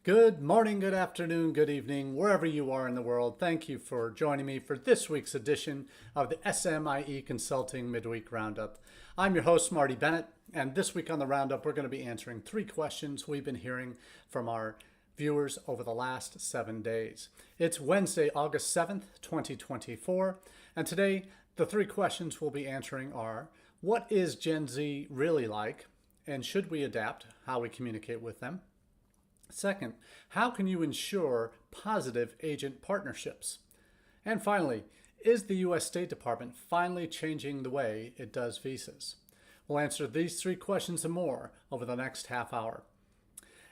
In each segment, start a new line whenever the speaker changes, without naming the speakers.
Good morning, good afternoon, good evening, wherever you are in the world. Thank you for joining me for this week's edition of the SMIE Consulting Midweek Roundup. I'm your host, Marty Bennett, and this week on the Roundup, we're going to be answering 3 questions we've been hearing from our viewers over the last 7 days. It's Wednesday, August 7th, 2024, and today the 3 questions we'll be answering are: what is Gen Z really like, and should we adapt how we communicate with them? Second, how can you ensure positive agent partnerships? And finally, is the U.S. State Department finally changing the way it does visas? We'll answer these 3 questions and more over the next half hour.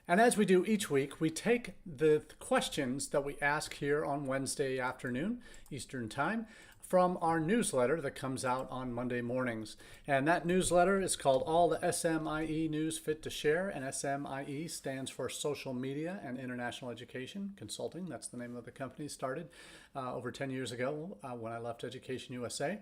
And as we do each week, we take the questions that we ask here on Wednesday afternoon, Eastern Time, from our newsletter that comes out on Monday mornings. And that newsletter is called All the SMIE News Fit to Share, and SMIE stands for Social Media and International Education Consulting. That's the name of the company. Started over 10 years ago when I left Education USA.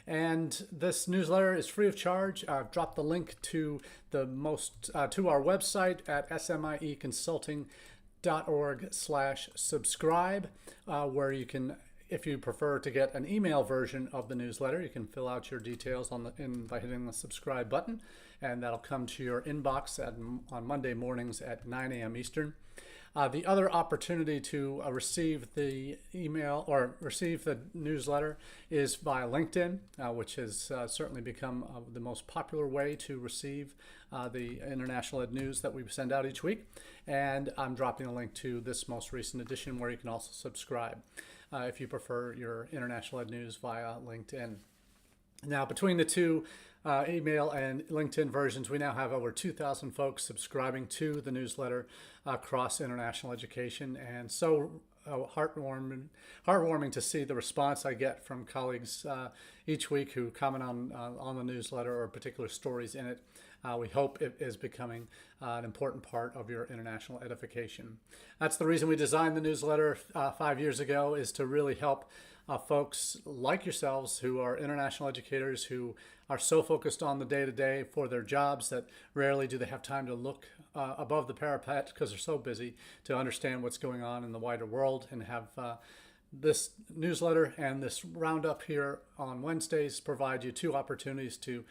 And this newsletter is free of charge. I've dropped the link to to our website at smieconsulting.org/subscribe, where you can, if you prefer to get an email version of the newsletter, you can fill out your details by hitting the subscribe button, and that'll come to your inbox on Monday mornings at 9 a.m. Eastern. The other opportunity to receive the email or receive the newsletter is via LinkedIn, which has certainly become the most popular way to receive the international ed news that we send out each week. And I'm dropping a link to this most recent edition where you can also subscribe if you prefer your international ed news via LinkedIn. Now, between the two email and LinkedIn versions, we now have over 2,000 folks subscribing to the newsletter across international education, and so heartwarming to see the response I get from colleagues each week who comment on the newsletter or particular stories in it. We hope it is becoming an important part of your international edification. That's the reason we designed the newsletter 5 years ago, is to really help folks like yourselves who are international educators who are so focused on the day-to-day for their jobs that rarely do they have time to look above the parapet because they're so busy to understand what's going on in the wider world, and have this newsletter and this roundup here on Wednesdays provide you 2 opportunities to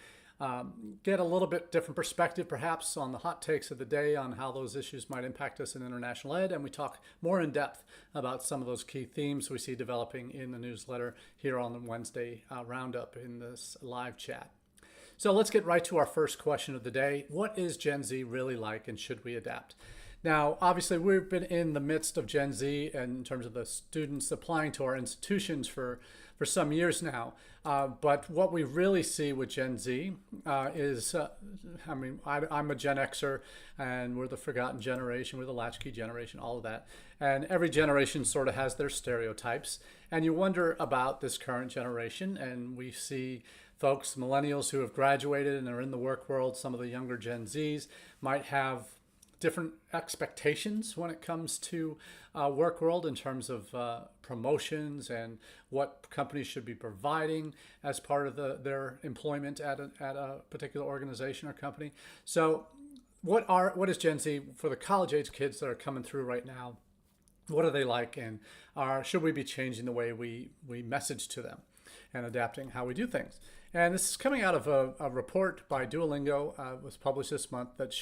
get a little bit different perspective perhaps on the hot takes of the day on how those issues might impact us in international ed, and we talk more in depth about some of those key themes we see developing in the newsletter here on the Wednesday roundup in this live chat. So let's get right to our first question of the day. What is Gen Z really like, and should we adapt? Now, obviously, we've been in the midst of Gen Z in terms of the students applying to our institutions for some years now. But what we really see with Gen Z is, I'm a Gen Xer, and we're the forgotten generation, we're the latchkey generation, all of that. And every generation sort of has their stereotypes. And you wonder about this current generation, and we see folks, millennials who have graduated and are in the work world. Some of the younger Gen Zs might have different expectations when it comes to work world in terms of promotions and what companies should be providing as part of their employment at a particular organization or company. So what is Gen Z for the college age kids that are coming through right now? What are they like, and should we be changing the way we message to them and adapting how we do things? And this is coming out of a report by Duolingo, was published this month, that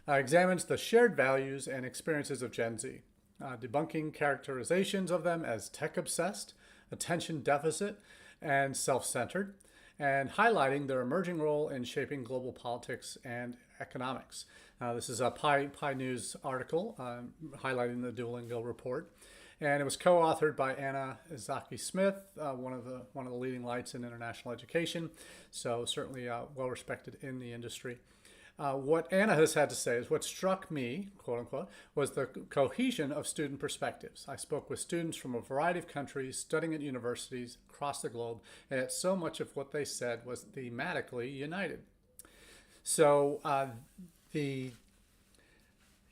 examines the shared values and experiences of Gen Z, debunking characterizations of them as tech-obsessed, attention deficit, and self-centered, and highlighting their emerging role in shaping global politics and economics. This is a Pi News article highlighting the Duolingo report, and it was co-authored by Anna Izaki-Smith, one of the leading lights in international education, so certainly well respected in the industry. What Anna has had to say is, what struck me, quote unquote, was the cohesion of student perspectives. I spoke with students from a variety of countries studying at universities across the globe, and yet so much of what they said was thematically united. So in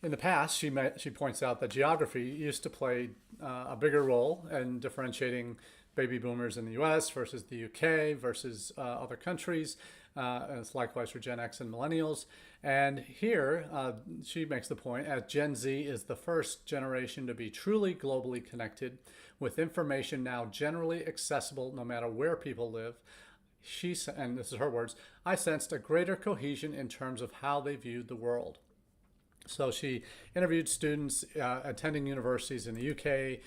the past, she points out that geography used to play a bigger role in differentiating baby boomers in the US versus the UK versus other countries. And it's likewise for Gen X and millennials. And here she makes the point, as Gen Z is the first generation to be truly globally connected, with information now generally accessible no matter where people live. And this is her words, I sensed a greater cohesion in terms of how they viewed the world. So she interviewed students attending universities in the UK,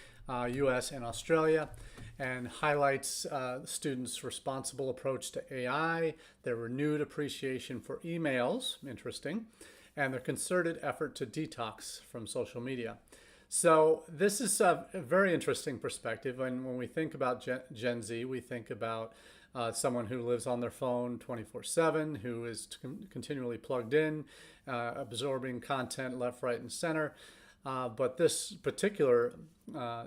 US, and Australia, and highlights students' responsible approach to AI, their renewed appreciation for emails, interesting, and their concerted effort to detox from social media. So this is a very interesting perspective. And when we think about Gen Z, we think about someone who lives on their phone 24/7, who is continually plugged in, absorbing content left, right, and center. But this particular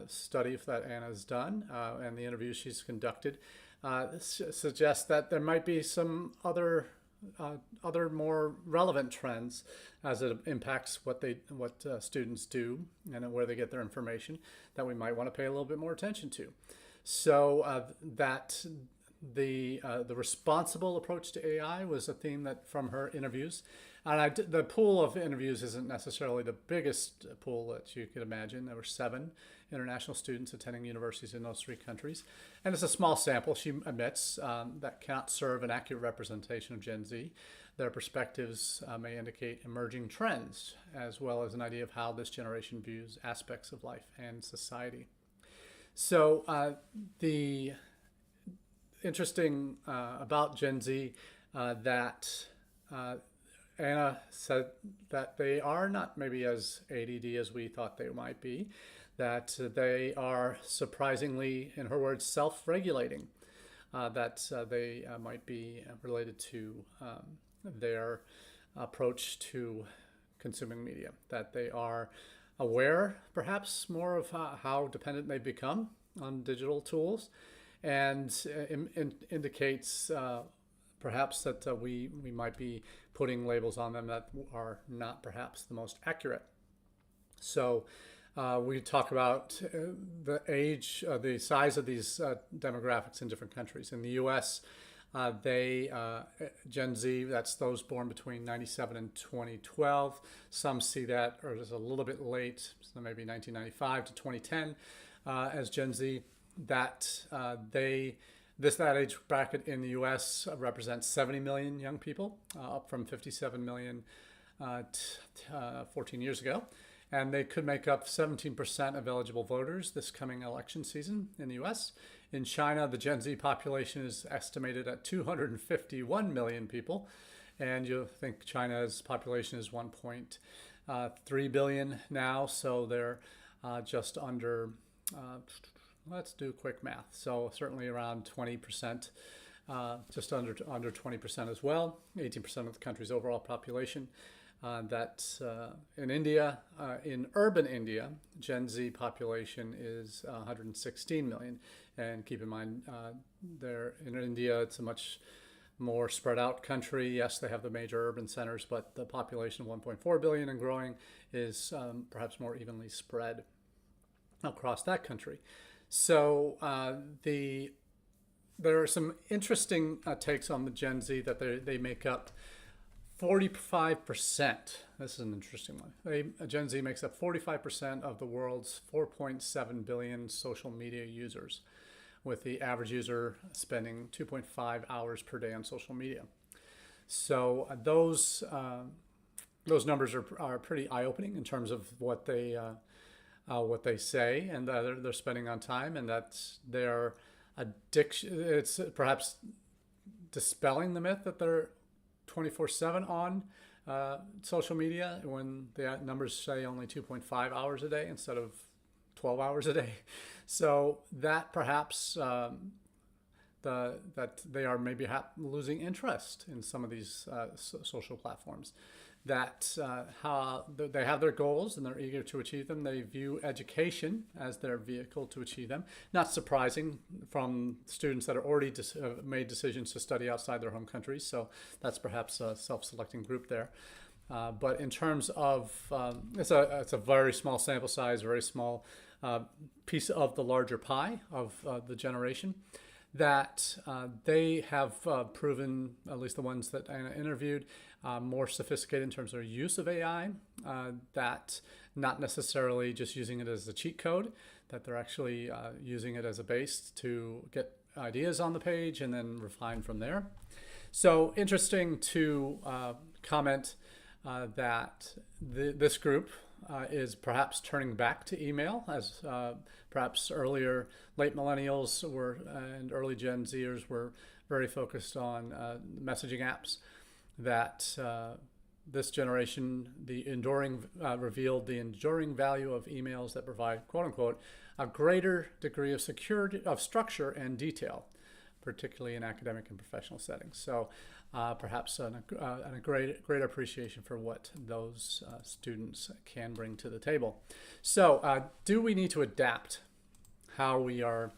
study that Anna's done and the interviews she's conducted suggests that there might be some other more relevant trends as it impacts what students do and where they get their information that we might want to pay a little bit more attention to. So that the responsible approach to AI was a theme that from her interviews. And the pool of interviews isn't necessarily the biggest pool that you could imagine. There were 7 international students attending universities in those 3 countries. And it's a small sample, she admits, that cannot serve an accurate representation of Gen Z. Their perspectives may indicate emerging trends, as well as an idea of how this generation views aspects of life and society. So the interesting about Gen Z that Anna said that they are not maybe as ADD as we thought they might be, that they are surprisingly, in her words, self-regulating, that they might be related to their approach to consuming media, that they are aware perhaps more of how dependent they've become on digital tools, and indicates perhaps that we might be putting labels on them that are not perhaps the most accurate. So we talk about the age, the size of these demographics in different countries. In the US, Gen Z, that's those born between 97 and 2012. Some see that, or it's a little bit late, so maybe 1995 to 2010 as Gen Z, that that age bracket in the U.S. represents 70 million young people, up from 57 million 14 years ago. And they could make up 17% of eligible voters this coming election season in the U.S. In China, the Gen Z population is estimated at 251 million people. And you'll think China's population is 1.3 billion now, so they're just under... let's do quick math. So certainly around 20%, just under 20% as well, 18% of the country's overall population. In India, in urban India, Gen Z population is 116 million. And keep in mind, in India, it's a much more spread out country. Yes, they have the major urban centers, but the population of 1.4 billion and growing is perhaps more evenly spread across that country. So there are some interesting takes on the Gen Z that they make up 45%. This is an interesting one. Gen Z makes up 45% of the world's 4.7 billion social media users, with the average user spending 2.5 hours per day on social media. So those numbers are pretty eye-opening in terms of what they say and they're spending on time, and that's their addiction. It's perhaps dispelling the myth that they're 24/7 on social media when the numbers say only 2.5 hours a day instead of 12 hours a day. So that perhaps that they are maybe losing interest in some of these social platforms. That how they have their goals and they're eager to achieve them. They view education as their vehicle to achieve them. Not surprising from students that are already made decisions to study outside their home countries. So that's perhaps a self-selecting group there. But in terms of, it's a very small sample size, very small piece of the larger pie of the generation. that they have proven, at least the ones that I interviewed, more sophisticated in terms of their use of AI, that not necessarily just using it as a cheat code, that they're actually using it as a base to get ideas on the page and then refine from there. So interesting to comment that this group is perhaps turning back to email, as perhaps earlier late millennials were and early Gen Zers were very focused on messaging apps. That this generation, revealed the enduring value of emails that provide, quote unquote, a greater degree of security, of structure and detail, particularly in academic and professional settings. So perhaps a great appreciation for what those students can bring to the table. So do we need to adapt how we are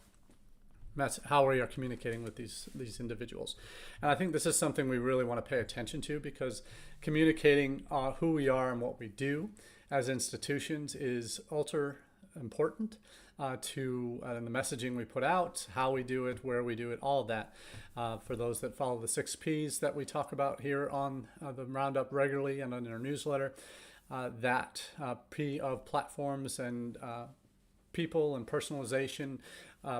communicating with these individuals? And I think this is something we really want to pay attention to, because communicating who we are and what we do as institutions is ultra important to the messaging we put out, how we do it, where we do it, all of that. For those that follow the 6 Ps that we talk about here on the Roundup regularly and in our newsletter, that P of platforms and people and personalization,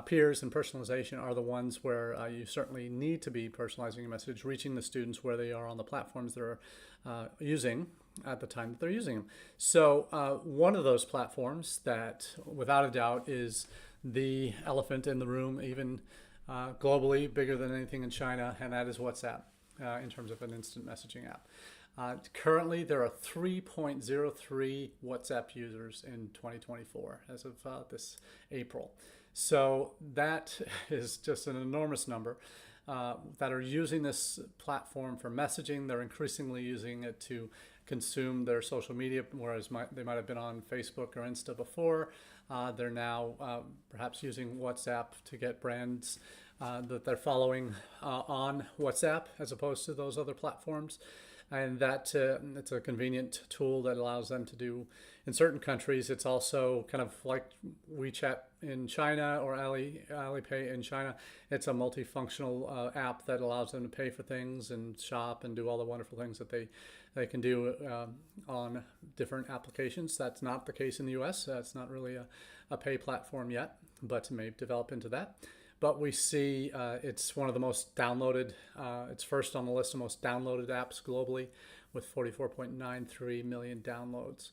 peers and personalization are the ones where you certainly need to be personalizing your message, reaching the students where they are on the platforms they're using at the time that they're using them. So one of those platforms that without a doubt is the elephant in the room, even globally, bigger than anything in China, and that is WhatsApp in terms of an instant messaging app. Currently, there are 3.03 WhatsApp users in 2024 as of this April. So that is just an enormous number that are using this platform for messaging. They're increasingly using it to consume their social media, whereas they might have been on Facebook or Insta before. They're now perhaps using WhatsApp to get brands that they're following on WhatsApp as opposed to those other platforms. And that it's a convenient tool that allows them to do in certain countries. It's also kind of like WeChat in China or Alipay in China. It's a multifunctional app that allows them to pay for things and shop and do all the wonderful things that they can do on different applications. That's not the case in the US. That's not really a pay platform yet, but may develop into that. But we see it's one of the most downloaded, it's first on the list of most downloaded apps globally with 44.93 million downloads.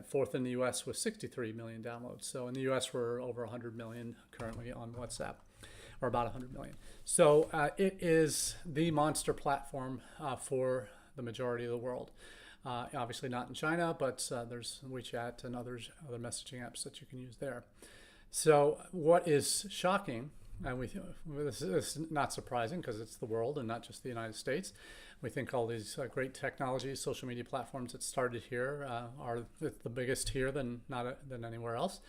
Fourth in the US with 63 million downloads. So in the US, we're over 100 million currently on WhatsApp, or about 100 million. So it is the monster platform for the majority of the world. Obviously not in China, but there's WeChat and other messaging apps that you can use there. So what is shocking, and this is not surprising because it's the world and not just the United States. We think all these great technologies, social media platforms that started here are the biggest here than anywhere else.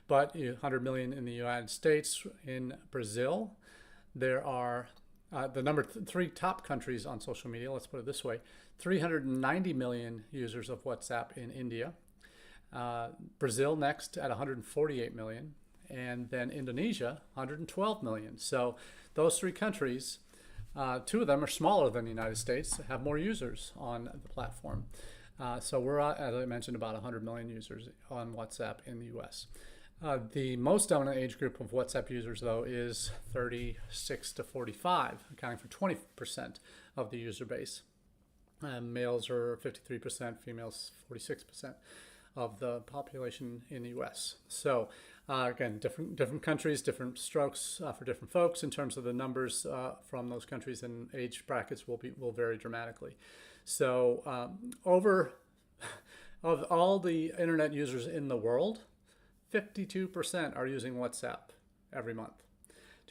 But 100 million in the United States. In Brazil, there are the number 3 top countries on social media, let's put it this way, 390 million users of WhatsApp in India. Brazil next at 148 million. And then Indonesia, 112 million. So those 3 countries, 2 of them are smaller than the United States, have more users on the platform. So we're, as I mentioned, about 100 million users on WhatsApp in the US. The most dominant age group of WhatsApp users, though, is 36 to 45, accounting for 20% of the user base. Males are 53%, females 46% of the population in the US. So again, different countries, different strokes for different folks in terms of the numbers from those countries, and age brackets will vary dramatically. So of all the internet users in the world, 52% are using WhatsApp every month.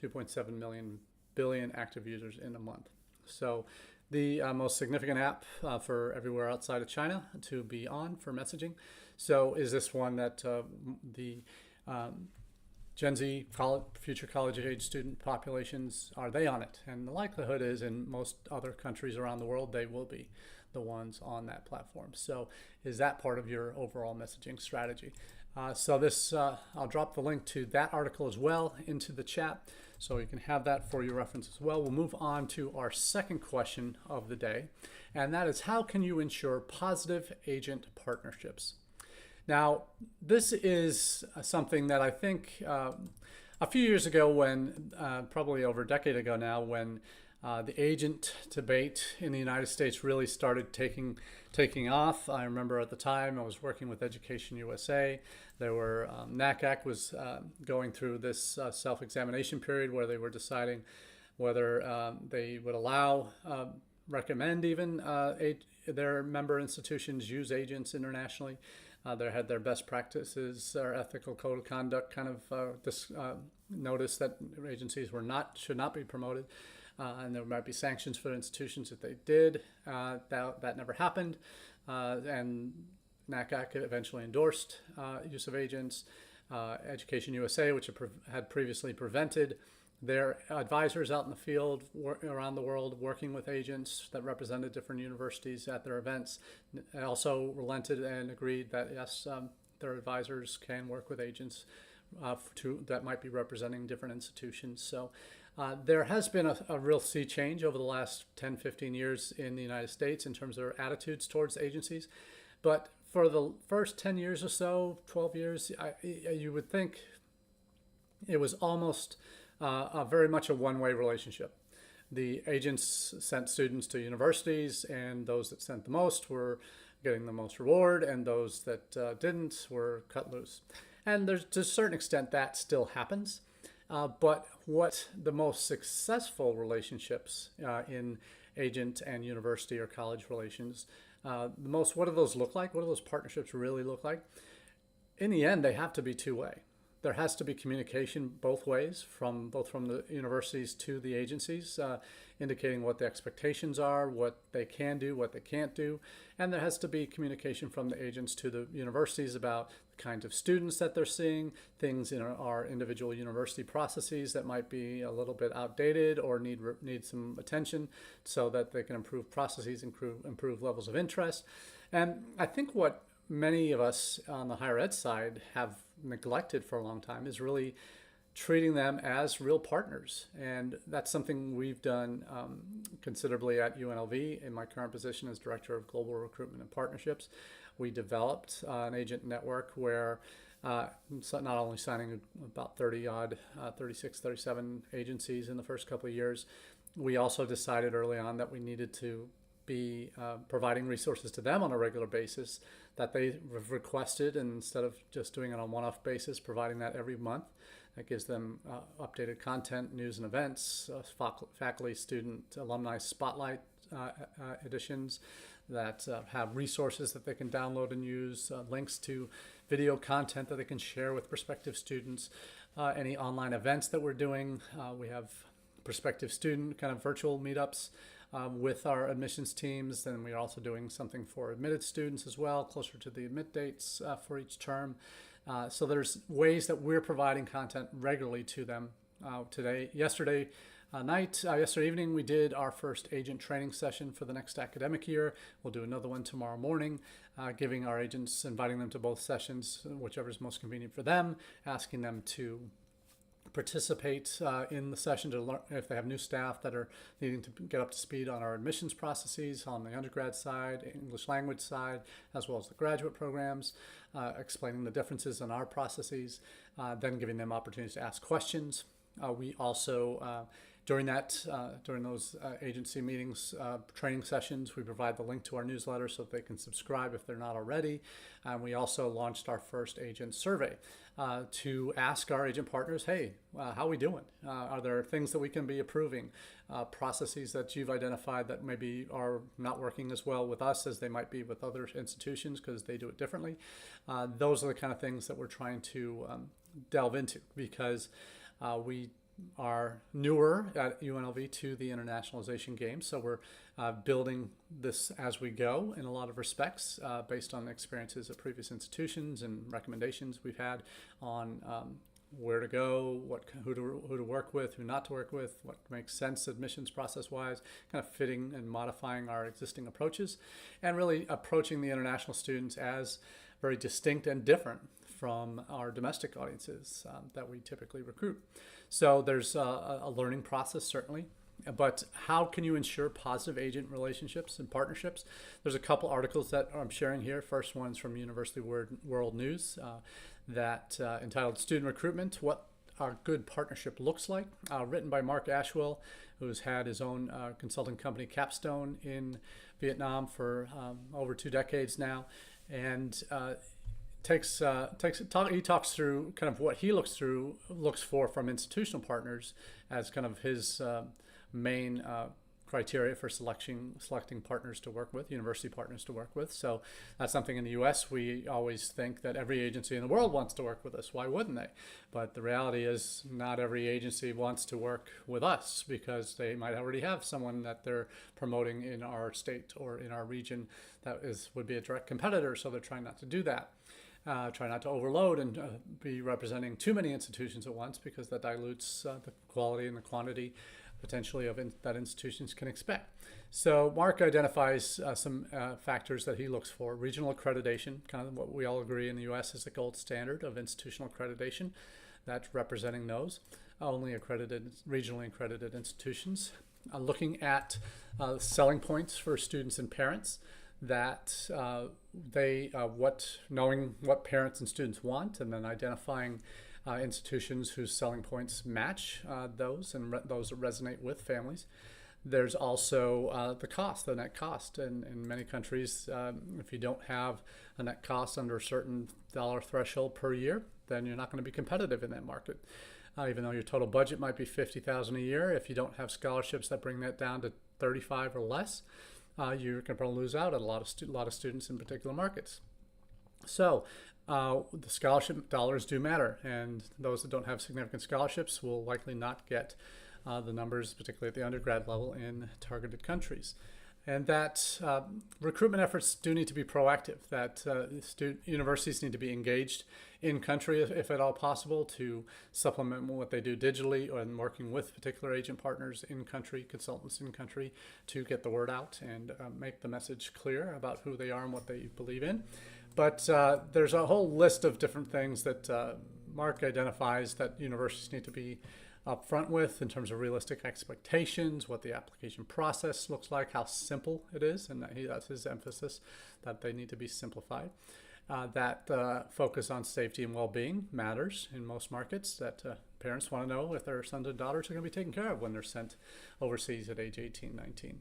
2.7 billion active users in a month. So the most significant app for everywhere outside of China to be on for messaging. So is this one that the Gen Z, future college-age student populations, are they on it? And the likelihood is in most other countries around the world, they will be. the ones on that platform. So is that part of your overall messaging strategy? I'll drop the link to that article as well into the chat, so you can have that for your reference as well. We'll move on to our second question of the day, and that is, how can you ensure positive agent partnerships? Now, this is something that I think a few years ago, when probably over a decade ago now, when the agent debate in the United States really started taking off. I remember at the time I was working with Education USA. There were NACAC was going through this self-examination period where they were deciding whether they would allow, recommend even their member institutions use agents internationally. They had their best practices or ethical code of conduct kind of notice that agencies should not be promoted. And there might be sanctions for institutions if they did. That never happened. And NACAC eventually endorsed use of agents. Education USA, which had previously prevented their advisors out in the field around the world working with agents that represented different universities at their events, also relented and agreed that yes, their advisors can work with agents that might be representing different institutions. So there has been a real sea change over the last 10, 15 years in the United States in terms of their attitudes towards agencies. But for the first 10 years or so, 12 years, you would think it was almost very much a one-way relationship. The agents sent students to universities, and those that sent the most were getting the most reward, and those that didn't were cut loose. And there's, to a certain extent, that still happens. But what the most successful relationships in agent and university or college relations, what do those look like? What do those partnerships really look like? In the end, they have to be two-way. There has to be communication both ways, both from the universities to the agencies, indicating what the expectations are, what they can do, what they can't do. And there has to be communication from the agents to the universities about the kinds of students that they're seeing, things in our individual university processes that might be a little bit outdated or need some attention so that they can improve processes, improve levels of interest. And I think what many of us on the higher ed side have neglected for a long time is really treating them as real partners. And that's something we've done considerably at UNLV in my current position as Director of Global Recruitment and Partnerships. We developed an agent network where not only signing about 36, 37 agencies in the first couple of years, we also decided early on that we needed to be providing resources to them on a regular basis that they requested, and instead of just doing it on a one-off basis, providing that every month. That gives them updated content, news and events, faculty, student, alumni spotlight editions that have resources that they can download and use, links to video content that they can share with prospective students, any online events that we're doing. We have prospective student kind of virtual meetups with our admissions teams, and we're also doing something for admitted students as well, closer to the admit dates for each term. So there's ways that we're providing content regularly to them. Yesterday evening, we did our first agent training session for the next academic year. We'll do another one tomorrow morning, giving our agents, inviting them to both sessions, whichever is most convenient for them, asking them to participate in the session to learn if they have new staff that are needing to get up to speed on our admissions processes on the undergrad side, English language side, as well as the graduate programs, explaining the differences in our processes, then giving them opportunities to ask questions. We also, during those agency meetings, training sessions, we provide the link to our newsletter so that they can subscribe if they're not already. And we also launched our first agent survey to ask our agent partners, hey, how are we doing? Are there things that we can be improving? Processes that you've identified that maybe are not working as well with us as they might be with other institutions because they do it differently. Those are the kind of things that we're trying to delve into because we are newer at UNLV to the internationalization game. So we're building this as we go in a lot of respects based on experiences at previous institutions and recommendations we've had on where to go, who to work with, who not to work with, what makes sense admissions process-wise, kind of fitting and modifying our existing approaches, and really approaching the international students as very distinct and different from our domestic audiences that we typically recruit. So there's a learning process, certainly. But how can you ensure positive agent relationships and partnerships? There's a couple articles that I'm sharing here. First one's from University World News that entitled Student Recruitment, What a Good Partnership Looks Like, written by Mark Ashwell, who's had his own consulting company, Capstone, in Vietnam for over 2 decades now. And he talks through kind of what he looks for from institutional partners as kind of his main criteria for selecting partners to work with, university partners to work with. So that's something in the US we always think that every agency in the world wants to work with us. Why wouldn't they? But the reality is not every agency wants to work with us because they might already have someone that they're promoting in our state or in our region that would be a direct competitor, so they're trying not to do that. Try not to overload and be representing too many institutions at once because that dilutes the quality and the quantity potentially that institutions can expect. So Mark identifies some factors that he looks for. Regional accreditation, kind of what we all agree in the U.S. is the gold standard of institutional accreditation. That's representing those only regionally accredited institutions. Looking at selling points for students and parents, that knowing what parents and students want, and then identifying institutions whose selling points match those and those that resonate with families. There's also the net cost. And in many countries, if you don't have a net cost under a certain dollar threshold per year, then you're not going to be competitive in that market. Even though your total budget might be $50,000 a year, if you don't have scholarships that bring that down to 35 or less, you're going to probably lose out at a lot of students in particular markets. So the scholarship dollars do matter, and those that don't have significant scholarships will likely not get the numbers, particularly at the undergrad level in targeted countries. And that recruitment efforts do need to be proactive, that universities need to be engaged in country if at all possible to supplement what they do digitally and working with particular agent partners in country, consultants in country, to get the word out and make the message clear about who they are and what they believe in. But there's a whole list of different things that Mark identifies that universities need to be upfront with in terms of realistic expectations, what the application process looks like, how simple it is, and that's his emphasis, that they need to be simplified. That focus on safety and well-being matters in most markets, that parents want to know if their sons and daughters are going to be taken care of when they're sent overseas at age 18, 19.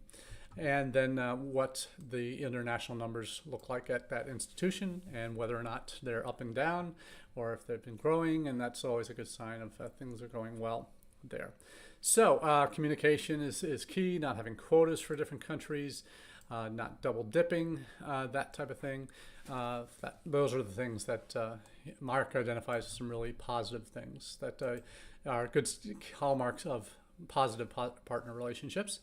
And then what the international numbers look like at that institution and whether or not they're up and down or if they've been growing, and that's always a good sign of things are going well there. So communication is key, not having quotas for different countries, not double dipping, that type of thing. Those are the things that Mark identifies as some really positive things that are good hallmarks of positive partner relationships.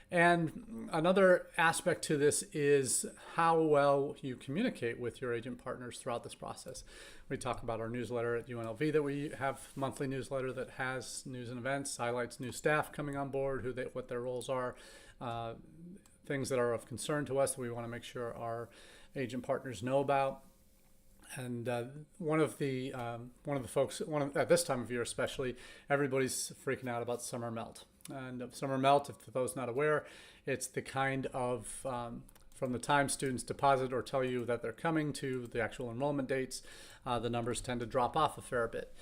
And another aspect to this is how well you communicate with your agent partners throughout this process. We talk about our newsletter at UNLV, that we have monthly newsletter that has news and events, highlights new staff coming on board, what their roles are, things that are of concern to us that we want to make sure our agent partners know about. And one of the folks, at this time of year especially, everybody's freaking out about summer melt. And summer melt, if those not aware, it's the kind of from the time students deposit or tell you that they're coming to the actual enrollment dates, the numbers tend to drop off a fair bit,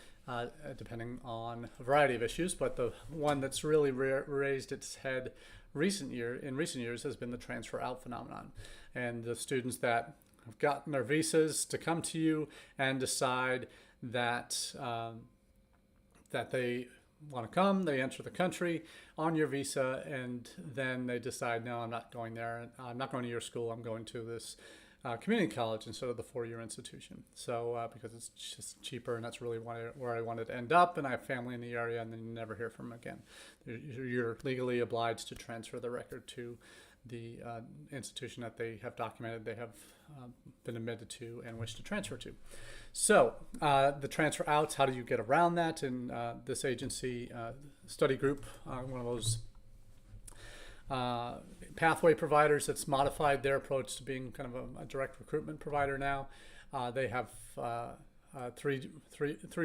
depending on a variety of issues. But the one that's really raised its head in recent years has been the transfer out phenomenon, and the students that have gotten their visas to come to you and decide that that they want to come, they enter the country on your visa, and then they decide, no, I'm not going there. I'm not going to your school. I'm going to this community college instead of the four-year institution. So because it's just cheaper, and that's really where I wanted to end up, and I have family in the area, and then you never hear from them again. You're legally obliged to transfer the record to the institution that they have documented they have been admitted to and wish to transfer to. So the transfer outs, how do you get around that? And this agency study group, one of those pathway providers that's modified their approach to being kind of a direct recruitment provider now. They have three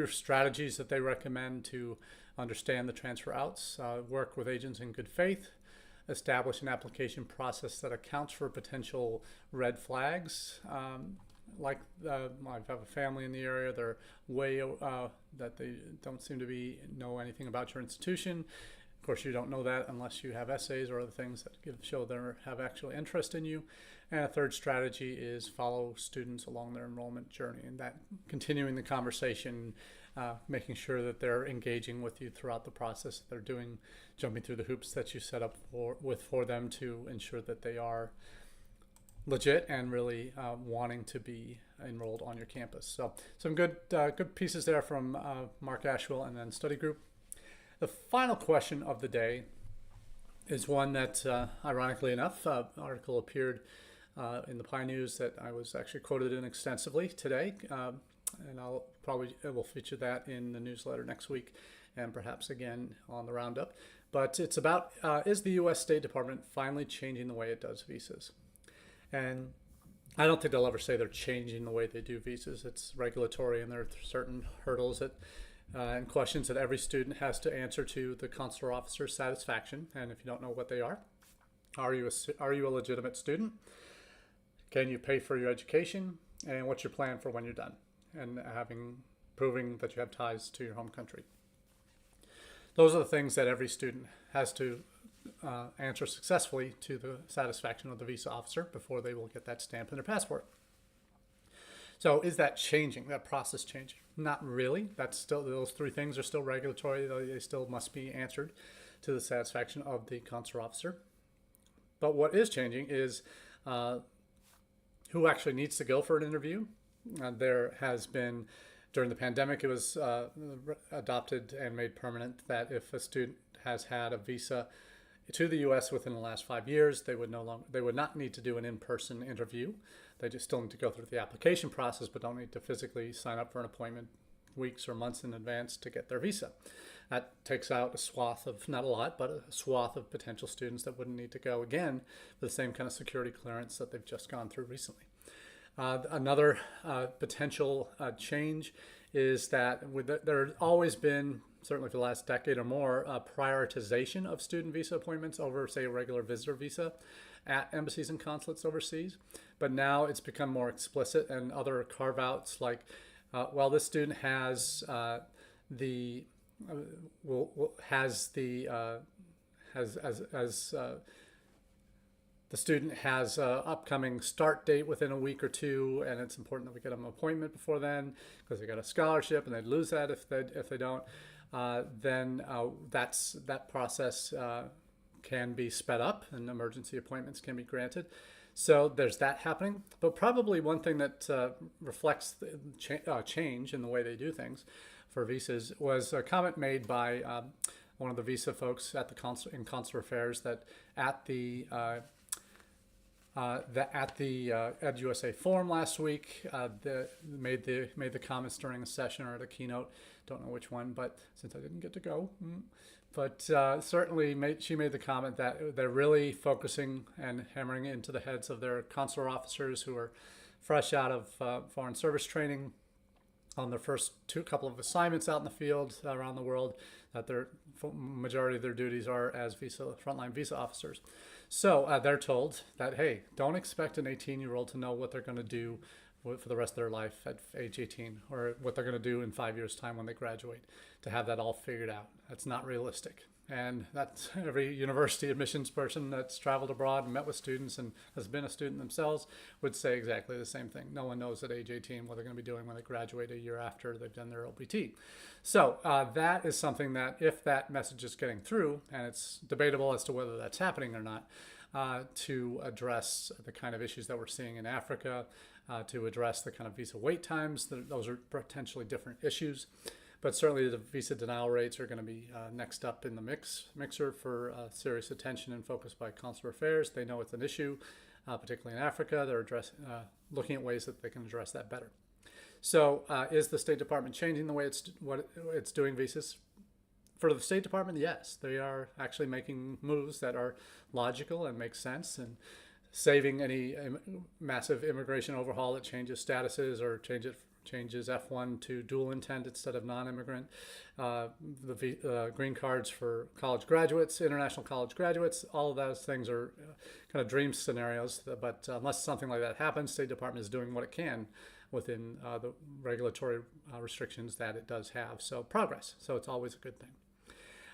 strategies that they recommend to understand the transfer outs. Work with agents in good faith, establish an application process that accounts for potential red flags. I have a family in the area. They're way that they don't seem to know anything about your institution. Of course, you don't know that unless you have essays or other things that show they have actual interest in you. And a third strategy is follow students along their enrollment journey, and that continuing the conversation, making sure that they're engaging with you throughout the process. They're jumping through the hoops that you set up for them to ensure that they are legit and really wanting to be enrolled on your campus. So some good pieces there from Mark Ashwell and then study group. The final question of the day is one that, ironically enough, article appeared in the Pie News that I was actually quoted in extensively today, and I will feature that in the newsletter next week and perhaps again on the roundup. But it's about, is the U.S. State Department finally changing the way it does visas? And I don't think they'll ever say they're changing the way they do visas. It's regulatory, and there are certain hurdles and questions that every student has to answer to the consular officer's satisfaction. And if you don't know what they are you a legitimate student? Can you pay for your education? And what's your plan for when you're done? And proving that you have ties to your home country. Those are the things that every student has to answer successfully to the satisfaction of the visa officer before they will get that stamp in their passport. So is that changing, that process changing? Not really. That's still, those three things are still regulatory. They still must be answered to the satisfaction of the consular officer. But what is changing is who actually needs to go for an interview. There has been, during the pandemic, it was adopted and made permanent that if a student has had a visa to the U.S. within the last 5 years, they would not need to do an in-person interview. They just still need to go through the application process, but don't need to physically sign up for an appointment weeks or months in advance to get their visa. That takes out a swath of, not a lot, but a swath of potential students that wouldn't need to go again for the same kind of security clearance that they've just gone through recently. Another potential change is that there's always been, certainly for the last decade or more, prioritization of student visa appointments over, say, a regular visitor visa at embassies and consulates overseas. But now it's become more explicit, and other carve-outs like, this student has the student has an upcoming start date within a week or two, and it's important that we get them an appointment before then because they got a scholarship, and they'd lose that if they don't. Then that process can be sped up, and emergency appointments can be granted. So there's that happening. But probably one thing that reflects the change in the way they do things for visas was a comment made by one of the visa folks at in Consular Affairs that at the EdUSA forum last week, made the comments during a session or at a keynote. Don't know which one, but since I didn't get to go, but certainly she made the comment that they're really focusing and hammering into the heads of their consular officers who are fresh out of foreign service training on their first couple of assignments out in the field around the world, that their majority of their duties are as frontline visa officers. So they're told that, hey, don't expect an 18-year-old to know what they're going to do for the rest of their life at age 18, or what they're going to do in 5 years' time when they graduate, to have that all figured out. That's not realistic. And that's every university admissions person that's traveled abroad and met with students and has been a student themselves would say exactly the same thing. No one knows at age 18 what they're going to be doing when they graduate a year after they've done their OPT. So that is something that, if that message is getting through, and it's debatable as to whether that's happening or not, to address the kind of issues that we're seeing in Africa, to address the kind of visa wait times, those are potentially different issues. But certainly the visa denial rates are going to be next up in the mixer for serious attention and focus by Consular Affairs. They know it's an issue, particularly in Africa. They're looking at ways that they can address that better. So is the State Department changing the way it's doing visas? For the State Department, yes, they are actually making moves that are logical and make sense, and saving any massive immigration overhaul that changes statuses or changes F1 to dual intent instead of non-immigrant. The green cards for college graduates, international college graduates, all of those things are kind of dream scenarios. But unless something like that happens, State Department is doing what it can within the regulatory restrictions that it does have. So progress. So it's always a good thing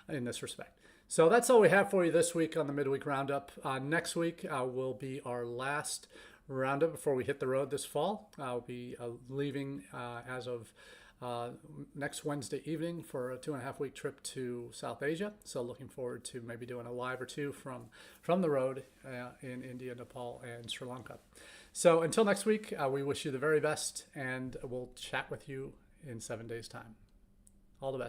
in this respect. So that's all we have for you this week on the Midweek Roundup. Next week will be our last roundup before we hit the road this fall. I'll be leaving as of next Wednesday evening for a 2.5-week trip to South Asia. So looking forward to maybe doing a live or two from the road in India, Nepal, and Sri Lanka. So until next week, we wish you the very best, and we'll chat with you in 7 days' time. All the best.